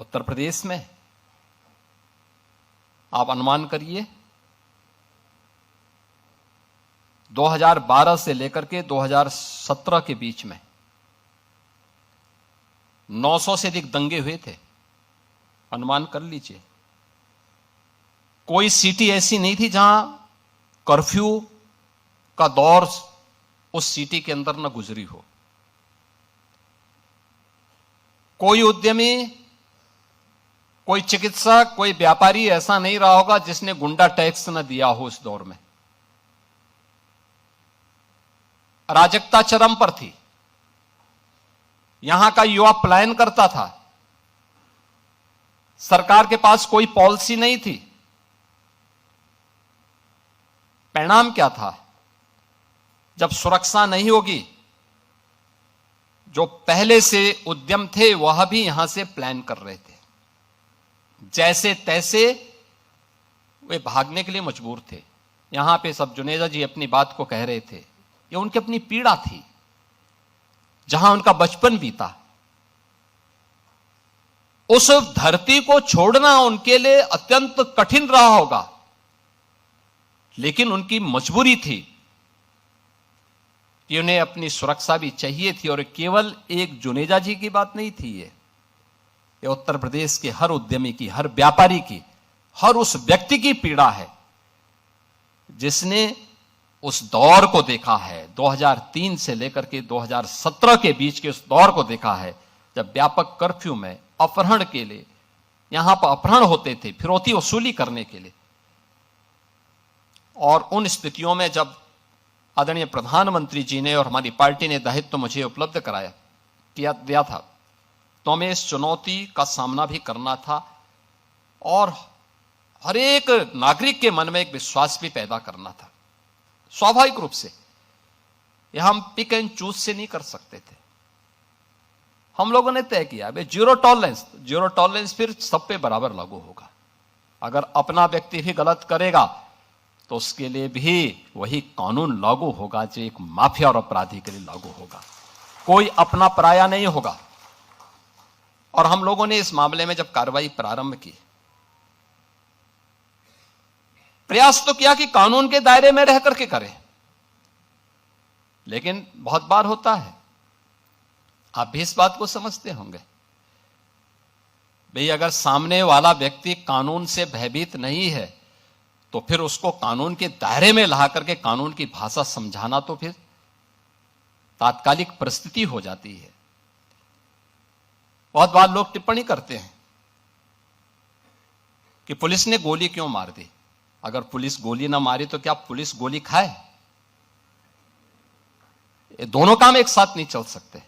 उत्तर प्रदेश में आप अनुमान करिए 2012 से लेकर के 2017 के बीच में 900 से अधिक दंगे हुए थे। अनुमान कर लीजिए, कोई सिटी ऐसी नहीं थी जहां कर्फ्यू का दौर उस सिटी के अंदर न गुजरी हो। कोई उद्यमी, कोई चिकित्सक, कोई व्यापारी ऐसा नहीं रहा होगा जिसने गुंडा टैक्स न दिया हो। इस दौर में अराजकता चरम पर थी। यहां का युवा पलायन करता था। सरकार के पास कोई पॉलिसी नहीं थी। परिणाम क्या था? जब सुरक्षा नहीं होगी, जो पहले से उद्यम थे वह भी यहां से प्लान कर रहे थे। जैसे तैसे वे भागने के लिए मजबूर थे। यहां पे सब जुनेजा जी अपनी बात को कह रहे थे, ये उनकी अपनी पीड़ा थी, जहां उनका बचपन बीता। उस धरती को छोड़ना उनके लिए अत्यंत कठिन रहा होगा, लेकिन उनकी मजबूरी थी कि उन्हें अपनी सुरक्षा भी चाहिए थी। और केवल एक जुनेजा जी की बात नहीं थी, ये उत्तर प्रदेश के हर उद्यमी की, हर व्यापारी की, हर उस व्यक्ति की पीड़ा है जिसने उस दौर को देखा है। 2003 से लेकर के 2017 के बीच के उस दौर को देखा है, जब व्यापक कर्फ्यू में अपहरण के लिए यहां पर अपहरण होते थे, फिरौती वसूली करने के लिए। और उन स्थितियों में जब आदरणीय प्रधानमंत्री जी ने और हमारी पार्टी ने दायित्व मुझे उपलब्ध दिया था, तो हमें इस चुनौती का सामना भी करना था और हर एक नागरिक के मन में एक विश्वास भी पैदा करना था। स्वाभाविक रूप से यह हम पिक एंड चूज से नहीं कर सकते थे। हम लोगों ने तय किया भाई जीरो टॉलरेंस फिर सब पे बराबर लागू होगा। अगर अपना व्यक्ति भी गलत करेगा तो उसके लिए भी वही कानून लागू होगा जो एक माफिया और अपराधी के लिए लागू होगा। कोई अपना पराया नहीं होगा। और हम लोगों ने इस मामले में जब कार्रवाई प्रारंभ की, प्रयास तो किया कि कानून के दायरे में रह करके करें, लेकिन बहुत बार होता है, आप भी इस बात को समझते होंगे, भाई अगर सामने वाला व्यक्ति कानून से भयभीत नहीं है तो फिर उसको कानून के दायरे में ला करके कानून की भाषा समझाना तो फिर तात्कालिक परिस्थिति हो जाती है। बहुत बार लोग टिप्पणी करते हैं कि पुलिस ने गोली क्यों मार दी। अगर पुलिस गोली ना मारी तो क्या पुलिस गोली खाए? ये दोनों काम एक साथ नहीं चल सकते।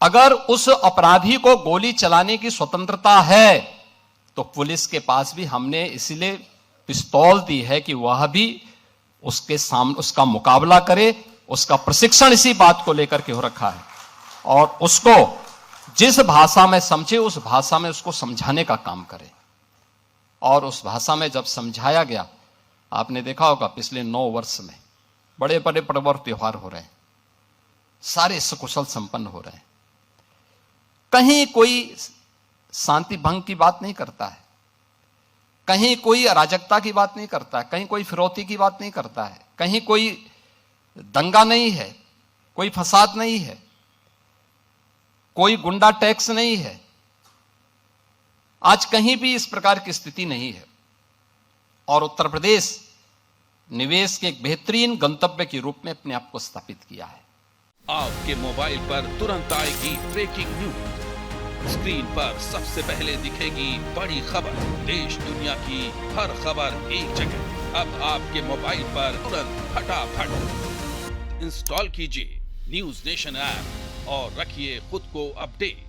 अगर उस अपराधी को गोली चलाने की स्वतंत्रता है तो पुलिस के पास भी हमने इसलिए पिस्तौल दी है कि वह भी उसके सामने उसका मुकाबला करे। उसका प्रशिक्षण इसी बात को लेकर के हो रखा है और उसको जिस भाषा में समझे उस भाषा में उसको समझाने का काम करे। और उस भाषा में जब समझाया गया, आपने देखा होगा पिछले 9 वर्ष में बड़े बड़े पर्व और त्योहार हो रहे हैं, सारे सकुशल संपन्न हो रहे हैं। कहीं कोई शांति भंग की बात नहीं करता है, कहीं कोई अराजकता की बात नहीं करता है, कहीं कोई फिरौती की बात नहीं करता है, कहीं कोई दंगा नहीं है, कोई फसाद नहीं है, कोई गुंडा टैक्स नहीं है। आज कहीं भी इस प्रकार की स्थिति नहीं है और उत्तर प्रदेश निवेश के एक बेहतरीन गंतव्य के रूप में अपने आप को स्थापित किया है। आपके मोबाइल पर तुरंत आएगी ब्रेकिंग न्यूज। स्क्रीन पर सबसे पहले दिखेगी बड़ी खबर। देश दुनिया की हर खबर एक जगह। अब आपके मोबाइल पर तुरंत फटाफट इंस्टॉल कीजिए न्यूज नेशन ऐप और रखिए खुद को अपडेट।